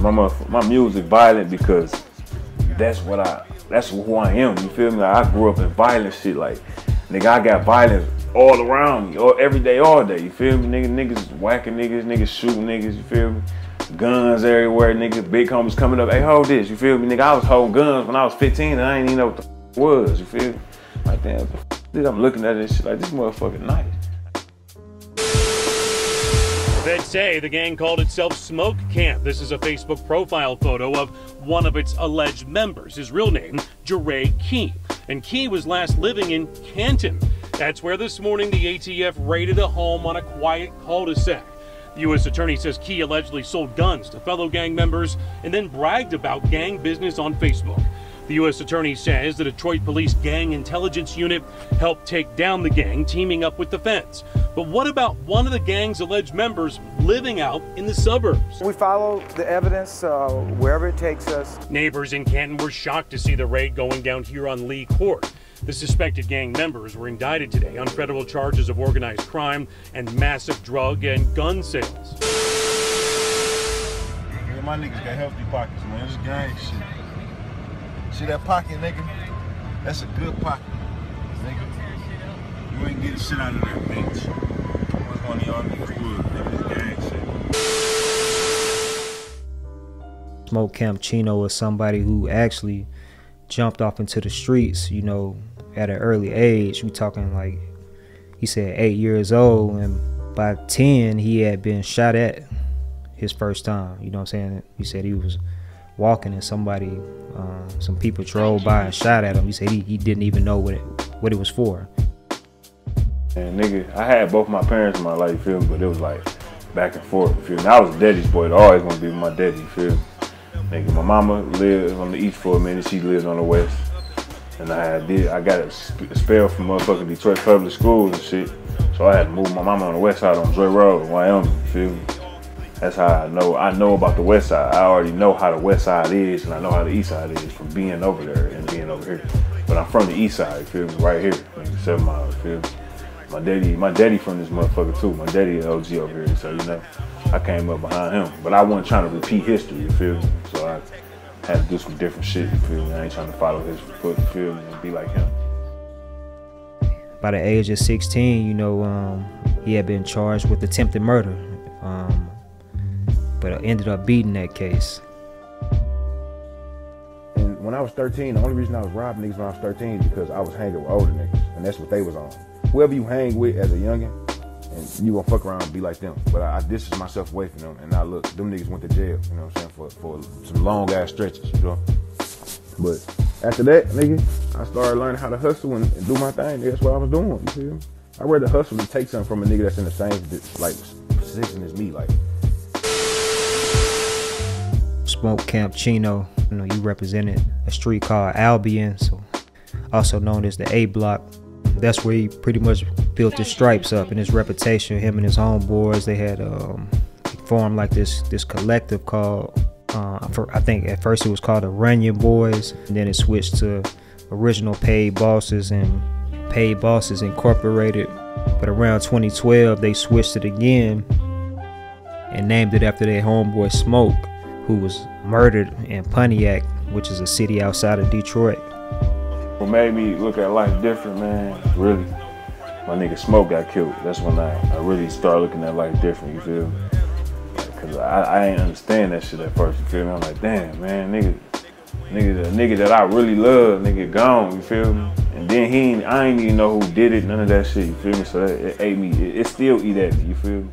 Man, my music violent because that's who I am, you feel me? Like, I grew up in violent shit, like, nigga, I got violence all around me, every day, all day, you feel me? Niggas whacking niggas shooting niggas, you feel me? Guns everywhere, nigga, big homies coming up, hey, hold this, you feel me? Nigga, I was holding guns when I was 15 and I ain't even know what the f was, you feel me? Like, damn, what the f is? I'm looking at this shit like, this motherfucking nice. Feds say the gang called itself SmokeCamp. This is a Facebook profile photo of one of its alleged members. His real name, Jeray Key. And Key was last living in Canton. That's where this morning the ATF raided a home on a quiet cul-de-sac. The U.S. Attorney says Key allegedly sold guns to fellow gang members and then bragged about gang business on Facebook. The U.S. Attorney says the Detroit Police Gang Intelligence Unit helped take down the gang, teaming up with the feds. But what about one of the gang's alleged members living out in the suburbs? We follow the evidence wherever it takes us. Neighbors in Canton were shocked to see the raid going down here on Lee Court. The suspected gang members were indicted today on federal charges of organized crime and massive drug and gun sales. Yeah, my niggas got healthy pockets, man. This gang shit. See that pocket, nigga? That's a good pocket, nigga. You ain't getting shit out of that bitch. What's one of y'all niggas would, nigga? This gang shit. SmokeCamp Chino is somebody who actually jumped off into the streets, you know, at an early age. We talking like, he said 8 years old, and by 10 he had been shot at his first time. You know what I'm saying? He said he was walking and somebody, some people drove by and shot at him. He said he didn't even know what it was for. And nigga, I had both my parents in my life, you feel me? But it was like back and forth, you feel me? I was a daddy's boy, it always gonna be my daddy, you feel me? Nigga, my mama lived on the east for a minute, she lived on the west. And I got a spell from motherfucking Detroit public schools and shit. So I had to move my mama on the west side on Joy Road, Wyoming, you feel me? That's how I know about the west side. I already know how the west side is, and I know how the east side is from being over there and being over here. But I'm from the east side, you feel me? Right here, nigga, 7 miles, you feel me? My daddy from this motherfucker too. My daddy is OG over here, so you know, I came up behind him. But I wasn't trying to repeat history, you feel me? So I had to do some different shit, you feel me? I ain't trying to follow his foot, you feel me, and be like him. By the age of 16, you know, he had been charged with attempted murder, but I ended up beating that case. And when I was 13, the only reason I was robbing niggas when I was 13 is because I was hanging with older niggas, and that's what they was on. Whoever you hang with as a youngin', and you gonna fuck around and be like them. But I distanced myself away from them, and now look, them niggas went to jail, you know what I'm saying, for some long ass stretches, you know. But after that, nigga, I started learning how to hustle and do my thing. That's what I was doing, you feel me? I'd rather hustle than take something from a nigga that's in the same, like, position as me, like. SmokeCamp Chino, you know, you represented a street called Albion, so also known as the A Block. That's where he pretty much built his stripes up and his reputation. Him and his homeboys, they had formed like this collective called, I think at first it was called the Runyon Boys, and then it switched to Original Paid Bosses and Paid Bosses Incorporated. But around 2012, they switched it again and named it after their homeboy Smoke, who was murdered in Pontiac, which is a city outside of Detroit. What made me look at life different, man, really, my nigga Smoke got killed. That's when I really started looking at life different, you feel me? Cause I ain't understand that shit at first, you feel me? I'm like, damn, man, the nigga that I really love, nigga gone, you feel me? And then I ain't even know who did it, none of that shit, you feel me? So it ate me, it still eat at me, you feel me?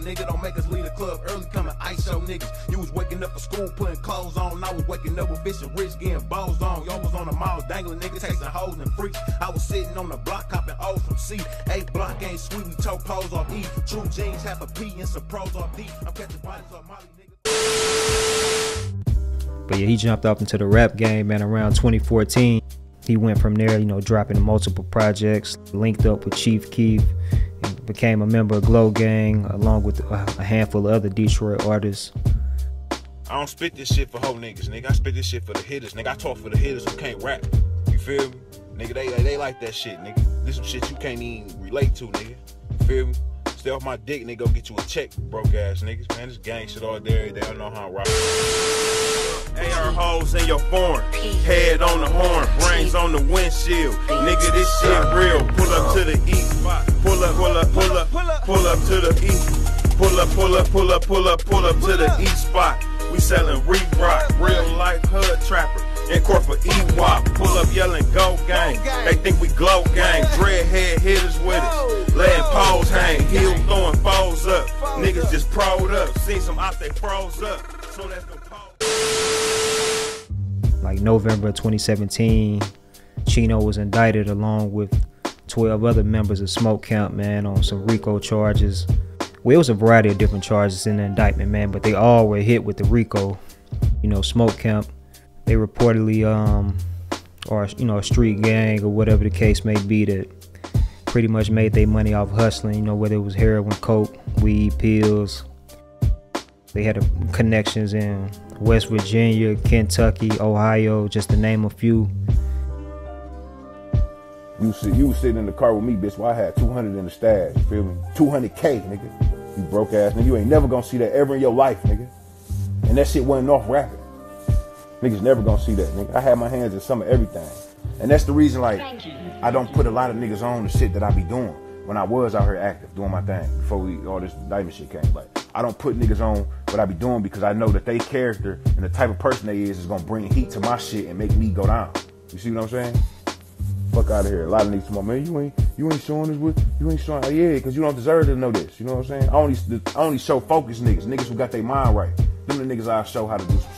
Nigga, don't make us leave the club early, come and ice show niggas. You was waking up for school, putting clothes on. I was waking up with bitch and rich, getting balls on. Y'all was on the mall, dangling niggas, tasting hoes and freaks. I was sitting on the block, copping O's from C. A Block ain't sweet, we choke pros off E. True jeans have a P and some pros off D. I'm catching bodies off Molly, nigga. But yeah, he jumped off into the rap game, man, around 2014. He went from there, you know, dropping multiple projects, linked up with Chief Keef, and became a member of Glow Gang, along with a handful of other Detroit artists. I don't spit this shit for hoe niggas, nigga. I spit this shit for the hitters, nigga. I talk for the hitters who can't rap. You feel me? Nigga, they like that shit, nigga. This some shit you can't even relate to, nigga. You feel me? Stay off my dick, nigga. Go get you a check, broke ass niggas. Man, this gang shit all day, every day. I know how I rock. AR holes in your form, head on the horn, brains on the windshield. Nigga, this shit real. Pull up to the east, pull up, pull up, pull up, pull up to the east. Pull up, pull up, pull up, pull up, pull up to the east spot. We selling re-rock, real life hood trapper. In court for E-Wop, pull up yelling go gang. They think we glow gang, dreadhead hitters with us. Letting poles hang, heel throwing foes up. Niggas just pro'd up, seen some out they froze up. So that's the pole. Like November 2017, Chino was indicted along with 12 other members of SmokeCamp, man, on some RICO charges. Well, it was a variety of different charges in the indictment, man, but they all were hit with the RICO. You know, SmokeCamp, they reportedly, or, you know, a street gang or whatever the case may be, that pretty much made their money off hustling, you know, whether it was heroin, coke, weed, pills. They had connections in West Virginia, Kentucky, Ohio, just to name a few. You was sitting in the car with me, bitch, while I had 200 in the stash, you feel me? 200K, nigga. You broke ass nigga. You ain't never gonna see that ever in your life, nigga. And that shit wasn't off rapping. Niggas never gonna see that, nigga. I had my hands in some of everything. And that's the reason, like, I don't put a lot of niggas on the shit that I be doing when I was out here active, doing my thing, before all this diamond shit came. Like, I don't put niggas on what I be doing because I know that they character and the type of person they is gonna bring heat to my shit and make me go down. You see what I'm saying? Fuck out of here. A lot of niggas come on, man, you ain't showing us what, you ain't showing, yeah, because you don't deserve to know this. You know what I'm saying? I only show focused niggas who got their mind right. Them the niggas I show how to do some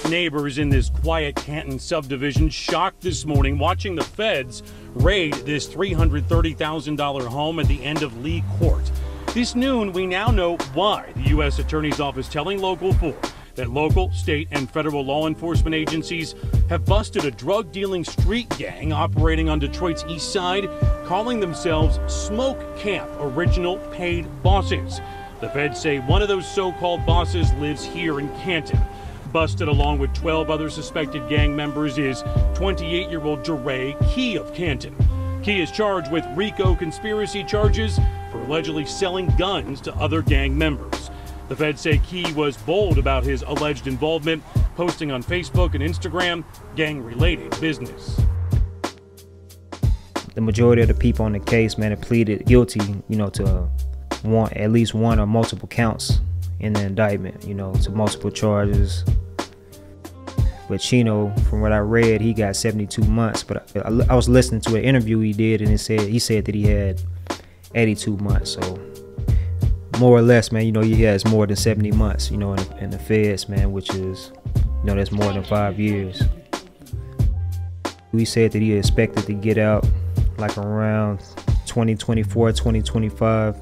shit. Neighbors in this quiet Canton subdivision shocked this morning watching the feds raid this $330,000 home at the end of Lee Court. This noon, we now know why the U.S. Attorney's Office telling Local 4 that local, state, and federal law enforcement agencies have busted a drug-dealing street gang operating on Detroit's east side, calling themselves SmokeCamp Original Paid Bosses. The feds say one of those so-called bosses lives here in Canton. Busted along with 12 other suspected gang members is 28-year-old Jeray Key of Canton. Key is charged with RICO conspiracy charges for allegedly selling guns to other gang members. The feds say Key was bold about his alleged involvement, posting on Facebook and Instagram gang-related business. The majority of the people on the case, man, have pleaded guilty, you know, to at least one or multiple counts in the indictment, you know, to multiple charges. But Chino, from what I read, he got 72 months. But I was listening to an interview he did, and he said that he had 82 months. So more or less, man, you know, he has more than 70 months, you know, in the feds, man, which is, you know, that's more than 5 years. He said that he expected to get out like around 2024, 2025.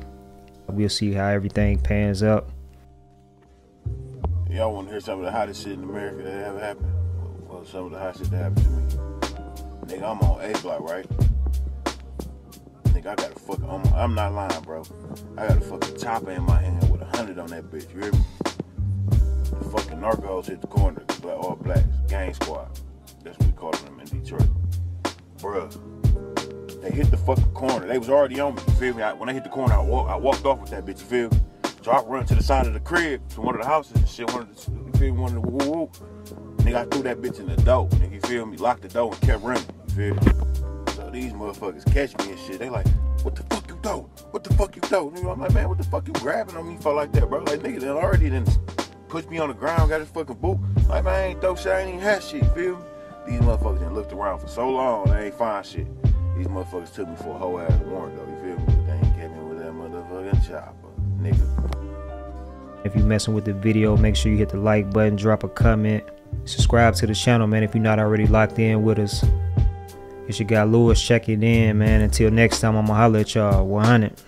We'll see how everything pans out. Y'all want to hear some of the hottest shit in America that ever happened? Well, some of the hot shit that happened to me. Nigga, I'm on A block, right? Nigga, I got a fucking, I'm not lying, bro. I got a fucking chopper in my hand with 100 on that bitch, you hear me? The fucking narcos hit the corner, all blacks, gang squad. That's what we call them in Detroit. Bruh, they hit the fucking corner. They was already on me, you feel me? When I hit the corner, I walked off with that bitch, you feel me? So I run to the side of the crib, to one of the houses and shit, one of the woo-woo. Nigga, I threw that bitch in the door, nigga, you feel me? Locked the door and kept running, you feel me? So these motherfuckers catch me and shit, they like, what the fuck you do? What the fuck you do? Nigga, I'm like, man, what the fuck you grabbing on me for like that, bro? Like, nigga, they already done pushed me on the ground, got his fucking boot. Like, man, I ain't throw shit, I ain't even had shit, you feel me? These motherfuckers done looked around for so long, they ain't find shit. These motherfuckers took me for a whole ass warrant, though, you feel me? But they ain't get me with that motherfucking chopper, nigga. If you're messing with the video, make sure you hit the like button, drop a comment, subscribe to the channel, man, if you're not already locked in with us. It's your guy Lewis checking in, man. Until next time, I'ma holler at y'all. 100.